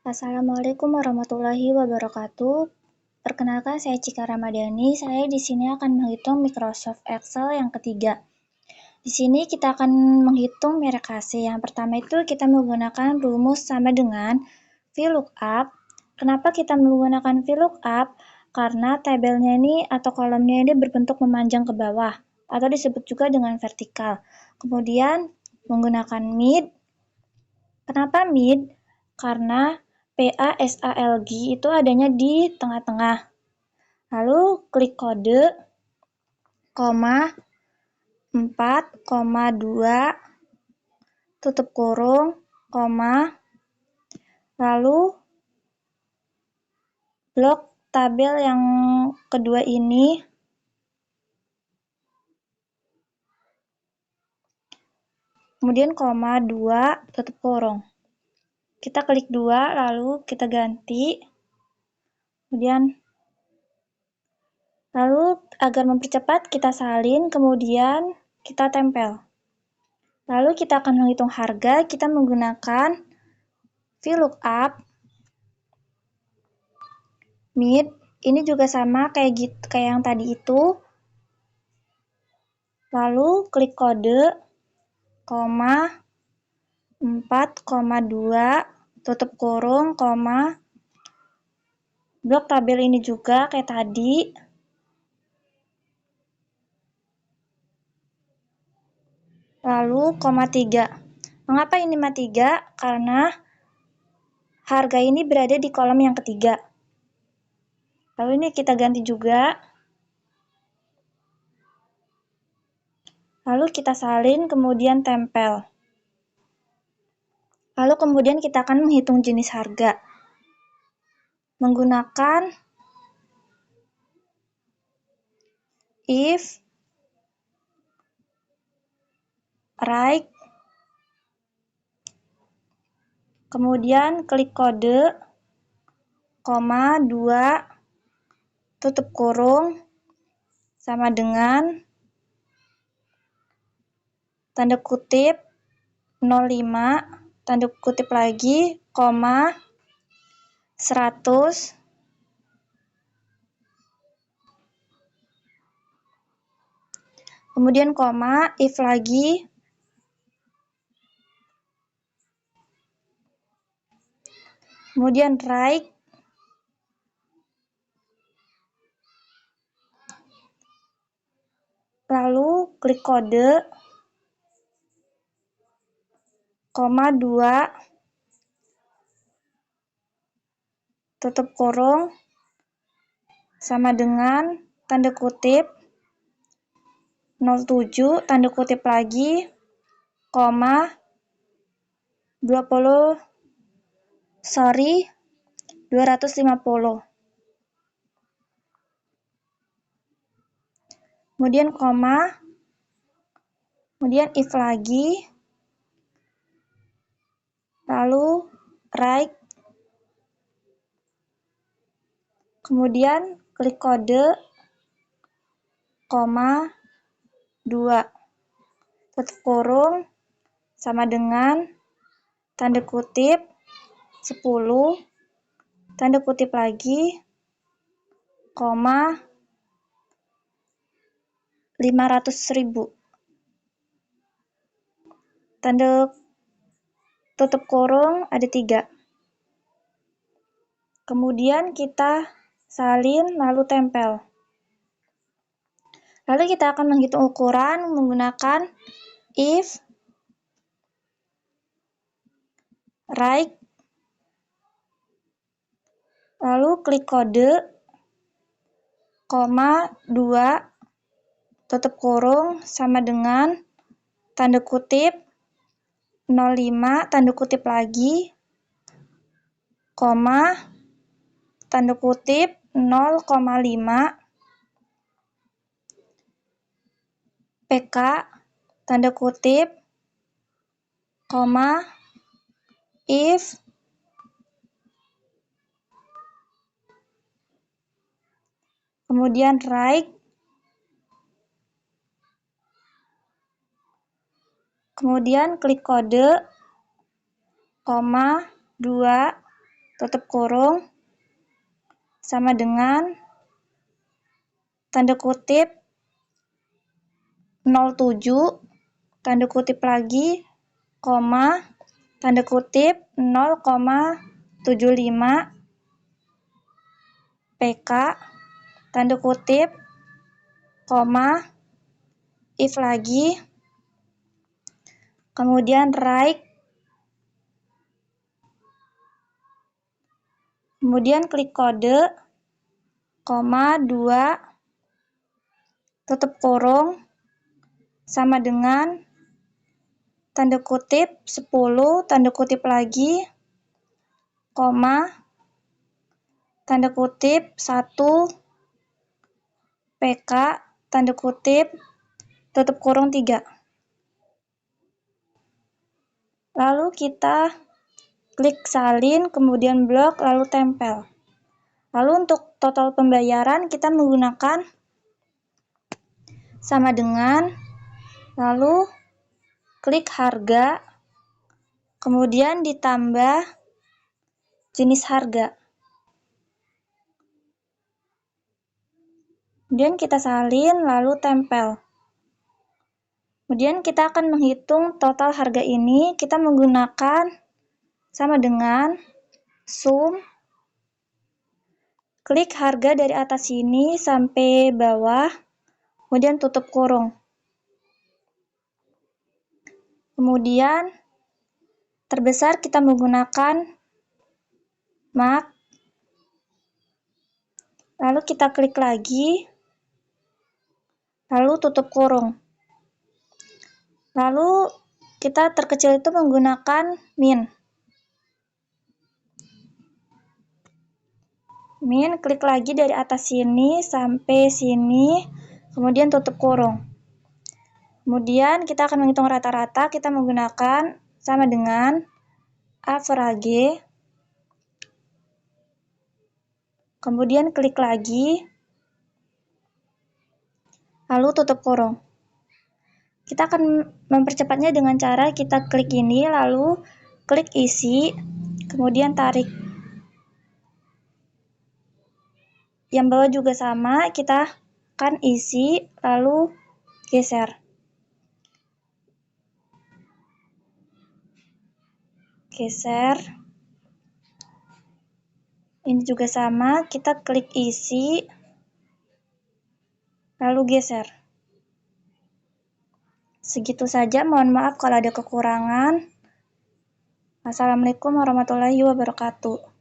Assalamualaikum warahmatullahi wabarakatuh. Perkenalkan, saya Cika Ramadhani. Saya di sini akan menghitung Microsoft Excel yang ketiga. Di sini kita akan menghitung merek AC. Yang pertama itu kita menggunakan rumus sama dengan VLOOKUP. Kenapa kita menggunakan VLOOKUP? Karena tabelnya ini atau kolomnya ini berbentuk memanjang ke bawah atau disebut juga dengan vertikal. Kemudian menggunakan MID. Kenapa MID? Karena PASALG itu adanya di tengah-tengah. Lalu klik kode, 4,2, tutup kurung, lalu blok tabel yang kedua ini kemudian 2, tutup kurung. Kita klik 2, lalu kita ganti. Lalu agar mempercepat kita salin, kemudian kita tempel. Lalu kita akan menghitung harga, kita menggunakan VLOOKUP, MID, ini juga sama kayak yang tadi itu. Lalu klik kode, 4,2, tutup kurung, blok tabel ini juga kayak tadi. Lalu 3. Mengapa ini 3? Karena harga ini berada di kolom yang ketiga. Lalu ini kita ganti juga. Lalu kita salin, kemudian tempel. Lalu kemudian kita akan menghitung jenis harga. Menggunakan if, right, kemudian klik kode, 2, tutup kurung, sama dengan tanda kutip 05, tanda kutip lagi, 100, kemudian if lagi, kemudian right, lalu klik kode, 2, tutup kurung, sama dengan tanda kutip 07, tanda kutip lagi, 250. Kemudian kemudian if lagi, lalu right, kemudian klik kode, 2, tutup kurung, sama dengan tanda kutip 10, tanda kutip lagi, 500.000. Tanda tutup kurung ada 3. Kemudian kita salin lalu tempel. Lalu kita akan menghitung ukuran menggunakan if, right, lalu klik kode, 2, tutup kurung, sama dengan tanda kutip 05, tanda kutip lagi, tanda kutip 0,5, PK, tanda kutip, if, kemudian right, kemudian klik kode, 2, tutup kurung, sama dengan tanda kutip 07, tanda kutip lagi, koma, tanda kutip 0,75 PK, tanda kutip, koma, if lagi, kemudian right, kemudian klik kode, koma, 2, tutup kurung, sama dengan tanda kutip 10, tanda kutip lagi, koma, tanda kutip 1, PK, tanda kutip, tutup kurung 3. Lalu kita klik salin, kemudian blok, lalu tempel. Lalu untuk total pembayaran kita menggunakan sama dengan, lalu klik harga, kemudian ditambah jenis harga. Kemudian kita salin, lalu tempel. Kemudian kita akan menghitung total harga ini, kita menggunakan sama dengan sum, klik harga dari atas sini sampai bawah, kemudian tutup kurung. Kemudian terbesar kita menggunakan mak, lalu kita klik lagi, lalu tutup kurung. Lalu kita terkecil itu menggunakan min. Min, klik lagi dari atas sini sampai sini, kemudian tutup kurung. Kemudian kita akan menghitung rata-rata, kita menggunakan sama dengan average. Kemudian klik lagi, lalu tutup kurung. Kita akan mempercepatnya dengan cara kita klik ini, lalu klik isi, kemudian tarik. Yang bawah juga sama, kita akan isi, lalu geser. Geser. Ini juga sama, kita klik isi, lalu geser. Segitu saja, mohon maaf kalau ada kekurangan. Assalamualaikum warahmatullahi wabarakatuh.